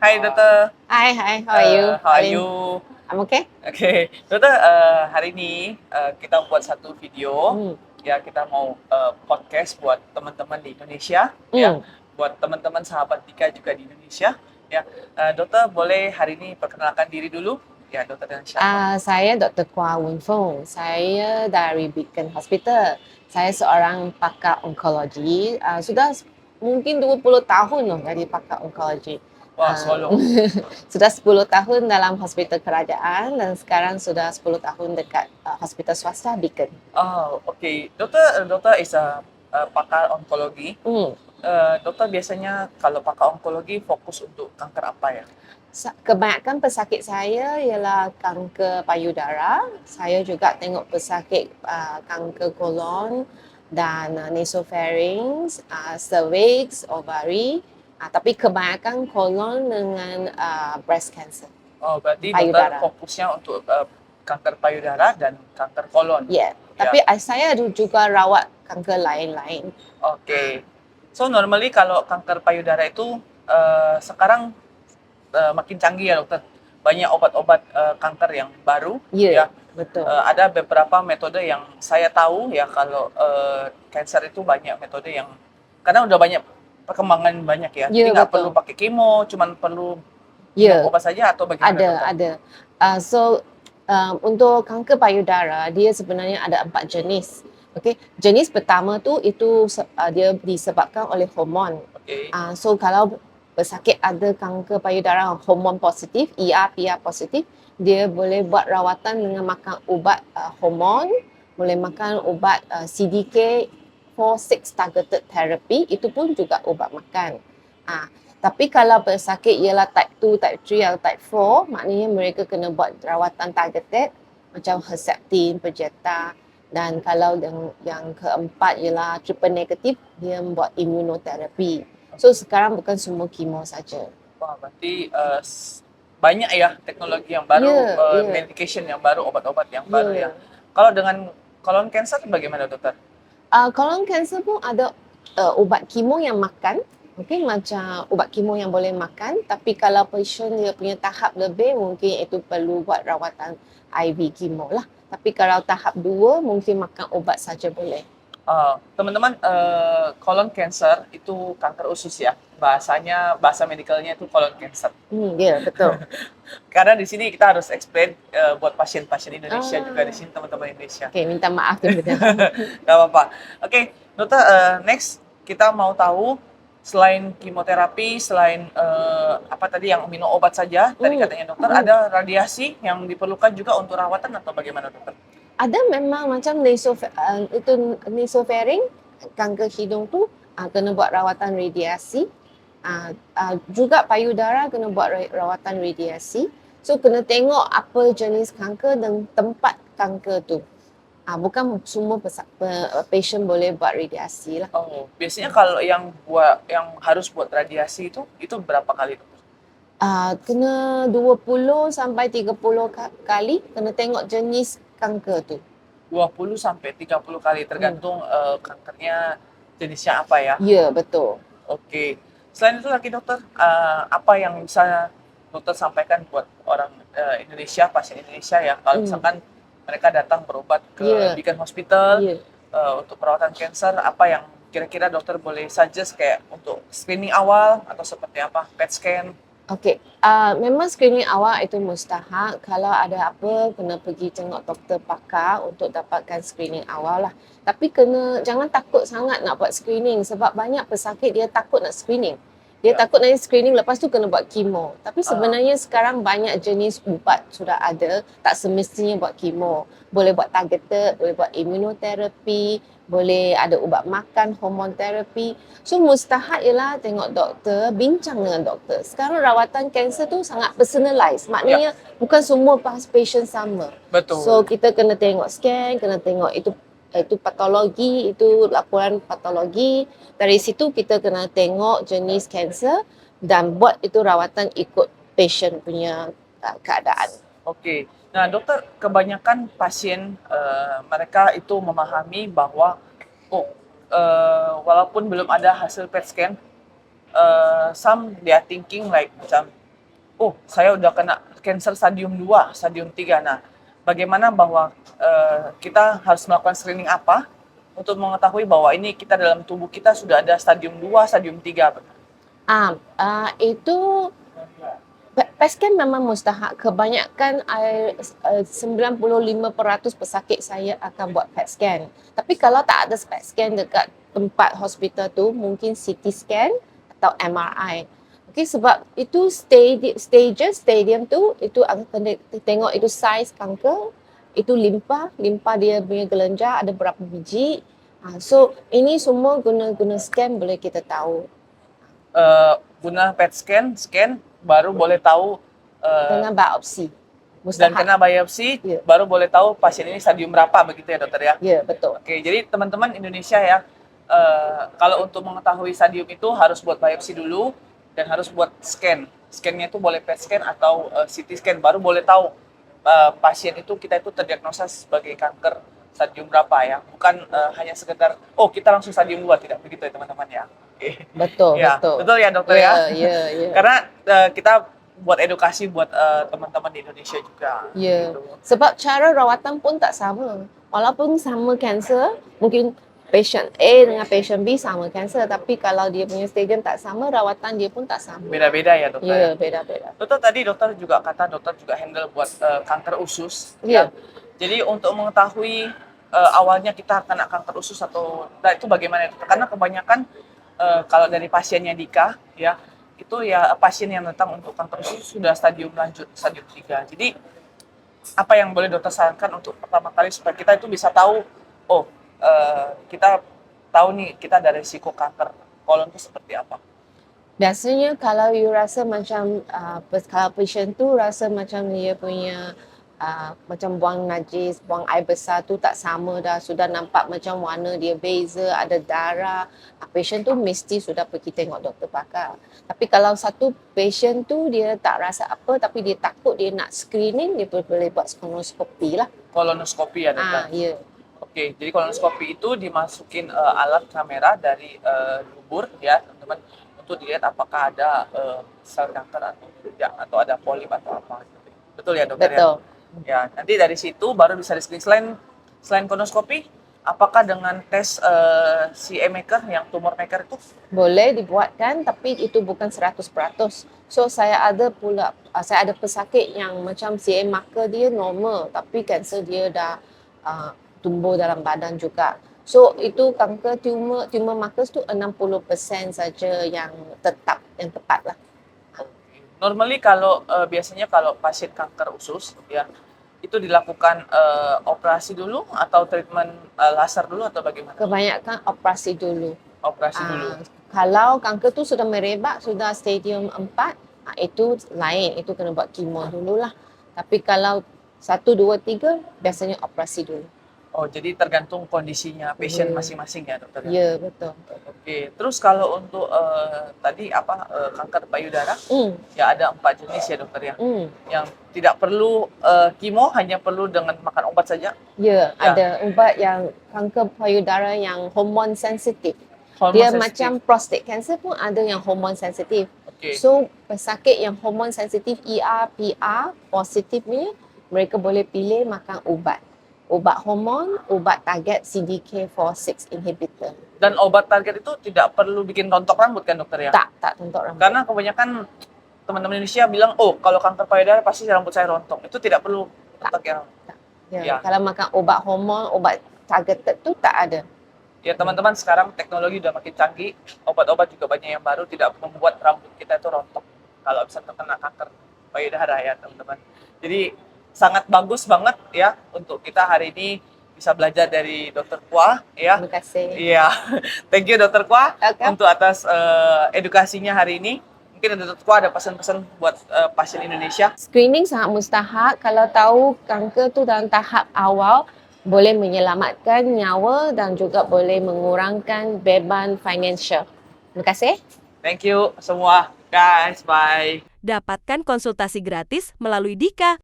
Hai dokter. Hi, how are you? How are Pauline? you? I'm okay. Oke, dokter. Hari ini kita buat satu video. Hmm. Ya, kita mau podcast buat teman-teman di Indonesia. Ya, Hmm. buat teman-teman sahabat Dika juga di Indonesia. Ya, dokter boleh hari ini perkenalkan diri dulu. Ya, dokter dan siapa? Saya Dr. Kwa Wun Fong. Saya dari Beacon Hospital. Saya seorang pakar onkologi. Sudah mungkin 20 tahun loh jadi pakar onkologi. Wah, Solo. Sudah 10 tahun dalam hospital kerajaan dan sekarang sudah 10 tahun dekat hospital swasta Beacon. Oh, oke. Dokter is a pakar onkologi. Hmm. Dokter biasanya kalau pakar onkologi fokus untuk kanker apa ya? Kebanyakan pesakit saya ialah kanker payudara. Saya juga tengok pesakit kanker kolon dan nasopharynx, cervix, ovari. Tapi kebanyakan kolon dengan breast cancer. Oh, berarti Payudara. dokter fokusnya untuk kanker payudara dan kanker kolon. Ya, tapi saya juga rawat kanker lain-lain. Oke. So normally kalau kanker payudara itu sekarang makin canggih ya dokter. Banyak obat-obat kanker yang baru. Ya, betul. Ada beberapa metode yang saya tahu ya kalau cancer itu banyak metode yang karena udah banyak perkembangan banyak ya. Jadi nggak perlu pakai kemo, cuman perlu obat saja atau bagaimana dokter? Ada. Untuk kanker payudara dia sebenarnya ada 4 jenis. Okay. Jenis pertama tu itu dia disebabkan oleh hormon. Okay. So kalau pesakit ada kanker payudara hormon positif, PR positif, dia boleh buat rawatan dengan makan ubat hormon, boleh makan ubat CDK4/6 targeted therapy, itu pun juga ubat makan. Tapi kalau pesakit ialah type 2, type 3 atau type 4, maknanya mereka kena buat rawatan targeted macam Herceptin, Perjeta. Dan kalau yang keempat ialah triple negatif, dia buat immunotherapy. So sekarang bukan semua kemo saja. Wah, berarti banyak ya teknologi yang baru, medication yang baru, obat-obat yang baru ya. Kalau dengan colon cancer bagaimana dokter? Colon cancer pun ada ubat kemo yang makan. Mungkin macam ubat kemo yang boleh makan, tapi kalau patient dia punya tahap lebih, mungkin itu perlu buat rawatan IV kemo lah. Tapi kalau tahap 2, mungkin makan ubat saja boleh. Teman-teman, colon cancer itu kanker usus ya. Bahasa medikalnya itu colon cancer. Ya, betul. Karena di sini kita harus explain buat pasien-pasien Indonesia juga di sini teman-teman Indonesia. Oke, minta maaf sebenarnya. Gak apa-apa. Oke, dokter, next kita mau tahu selain kemoterapi, selain apa tadi yang minum obat saja, tadi katanya dokter, ada radiasi yang diperlukan juga untuk rawatan atau bagaimana dokter? Ada memang macam nasopharynx, kanker hidung tu kena buat rawatan radiasi. Juga payudara kena buat rawatan radiasi. So kena tengok apa jenis kanker dan tempat kanker tu. Bukan semua patient boleh buat radiasi lah. Oh, biasanya kalau yang harus buat radiasi itu berapa kali dokter? Kena 20 sampai 30 kali, kena tengok jenis kanker tu. 20 sampai 30 kali tergantung kankernya jenisnya apa ya? Ya, betul. Oke. Selain itu lagi dokter, apa yang bisa dokter sampaikan buat orang Indonesia, pasien Indonesia ya, kalau misalkan mereka datang berobat ke Beacon Hospital untuk perawatan kanker, apa yang kira-kira dokter boleh suggest kayak untuk screening awal atau seperti apa, PET scan? Okey, memang screening awal itu mustahak. Kalau ada apa, kena pergi tengok doktor pakar untuk dapatkan screening awal lah. Tapi jangan takut sangat nak buat screening sebab banyak pesakit dia takut nak screening. Dia takut nanti screening lepas tu kena buat kemo. Tapi sebenarnya sekarang banyak jenis ubat sudah ada, tak semestinya buat kemo. Boleh buat targeted, boleh buat immunotherapy, boleh ada ubat makan, hormon terapi. So mustahak ialah tengok doktor, bincang dengan doktor. Sekarang rawatan kanser tu sangat personalized. Maknanya bukan semua patient sama. Betul. So kita kena tengok scan, kena tengok itu patologi, itu laporan patologi. Dari situ kita kena tengok jenis kanser dan buat itu rawatan ikut patient punya keadaan. Okey. Nah, dokter, kebanyakan pasien mereka itu memahami bahwa walaupun belum ada hasil PET scan, some they are thinking like macam oh saya udah kena kanker stadium 2, stadium 3. Nah, bagaimana bahwa kita harus melakukan screening apa untuk mengetahui bahwa ini kita dalam tubuh kita sudah ada stadium 2, stadium 3. Itu PET scan memang mustahak. Kebanyakan 95% pesakit saya akan buat PET scan. Tapi kalau tak ada PET scan dekat tempat hospital tu, mungkin CT scan atau MRI. Okay, sebab itu stadium tu, itu akan tengok itu saiz kanker, itu limpa dia punya kelenjar ada berapa biji. So ini semua guna scan boleh kita tahu. Guna PET scan baru boleh tahu Dengan biopsi. dan Mustahak. kena biopsi Ya. baru boleh tahu pasien ini stadium berapa, begitu ya dokter ya? Ya, betul. Oke, jadi teman-teman Indonesia ya, kalau untuk mengetahui stadium itu harus buat biopsi dulu dan harus buat scan. Scannya itu boleh PET scan atau CT scan, baru boleh tahu pasien itu kita itu terdiagnosa sebagai kanker stadium berapa ya. Bukan hanya sekedar, oh kita langsung stadium 2, tidak begitu ya teman-teman ya. Oke. Betul, Ya, betul. betul ya dokter ya. Ya. Karena kita buat edukasi buat teman-teman di Indonesia juga. Ya. Gitu. Sebab cara rawatan pun tak sama. Walaupun sama kanser, mungkin patient A dengan patient B sama kanser, tapi kalau dia punya stadium tak sama, rawatan dia pun tak sama. Beda-beda ya dokter. Ya, beda-beda. Dokter juga kata dokter juga handle buat kanker usus. Ya. Jadi untuk mengetahui awalnya kita kena kanker usus atau itu bagaimana? Karena kebanyakan kalau dari pasiennya Dika ya, itu ya pasien yang datang untuk kanker usus sudah stadium lanjut, stadium 3. Jadi apa yang boleh dokter sarankan untuk pertama kali supaya kita itu bisa tahu, oh kita tahu nih kita ada risiko kanker kolon itu seperti apa? Biasanya kalau you rasa macam kalau patient tu rasa macam dia punya macam buang najis, buang air besar tu tak sama dah, sudah nampak macam warna dia beza, ada darah, patient tu mesti sudah pergi tengok doktor pakar. Tapi kalau satu patient tu dia tak rasa apa tapi dia takut, dia nak screening, dia boleh buat kolonoskopi lah. Kolonoskopi ya dokter? Ya. Oke, jadi kolonoskopi itu dimasukin alat kamera dari dubur ya teman-teman, untuk dilihat apakah ada sel kanker atau tidak, atau ada polip atau apa. Betul ya dokter? Betul. Ya, nanti dari situ baru bisa di-screen. Selain kolonoskopi, apakah dengan tes CA maker yang tumor maker itu? Boleh dibuatkan tapi itu bukan 100%. So saya ada pesakit yang macam CA marker dia normal tapi kanser dia dah tumbuh dalam badan juga. So itu kanker tumor markers tu 60% saja yang tepat lah. Normally kalau biasanya kalau pasien kanker usus ya, itu dilakukan operasi dulu atau treatment laser dulu atau bagaimana? Kebanyakan operasi dulu. Operasi dulu. Kalau kanker tu sudah merebak, sudah stadium 4, itu lain, itu kena buat kemo dululah. Tapi kalau 1, 2, 3 biasanya operasi dulu. Oh, jadi tergantung kondisinya pasien masing-masing ya dokter? Ya, betul. Oke, terus kalau untuk tadi kanker payudara, ya ada 4 jenis ya dokter ya? Yang tidak perlu kemo, hanya perlu dengan makan obat saja? Ya, ada ubat yang kanker payudara yang hormon sensitif. Dia macam prostate cancer pun ada yang hormon sensitif. Okay. So, pesakit yang hormon sensitif ER, PR positif ni, mereka boleh pilih makan ubat. Ubat hormon, ubat target CDK4/6 inhibitor. Dan obat target itu tidak perlu bikin rontok rambut kan dokter ya? Tak rontok rambut. Karena kebanyakan teman-teman Indonesia bilang, oh kalau kanker payudara pasti rambut saya rontok. Itu tidak perlu rontok ya? Ya. Kalau makan obat hormon, obat targeted tu tak ada. Ya teman-teman, sekarang teknologi udah makin canggih, obat-obat juga banyak yang baru, tidak membuat rambut kita itu rontok kalau bisa terkena kanker payudara ya teman-teman. Jadi sangat bagus banget ya untuk kita hari ini bisa belajar dari Dr. Kwa ya. Terima kasih. Iya, thank you Dr. Kwa untuk atas edukasinya hari ini. Mungkin Dr. Kwa ada pesan-pesan buat pasien Indonesia. Screening sangat mustahak. Kalau tahu kanker tu dalam tahap awal, boleh menyelamatkan nyawa dan juga boleh mengurangkan beban financial. Terima kasih. Thank you semua guys, bye. Dapatkan konsultasi gratis melalui Dika.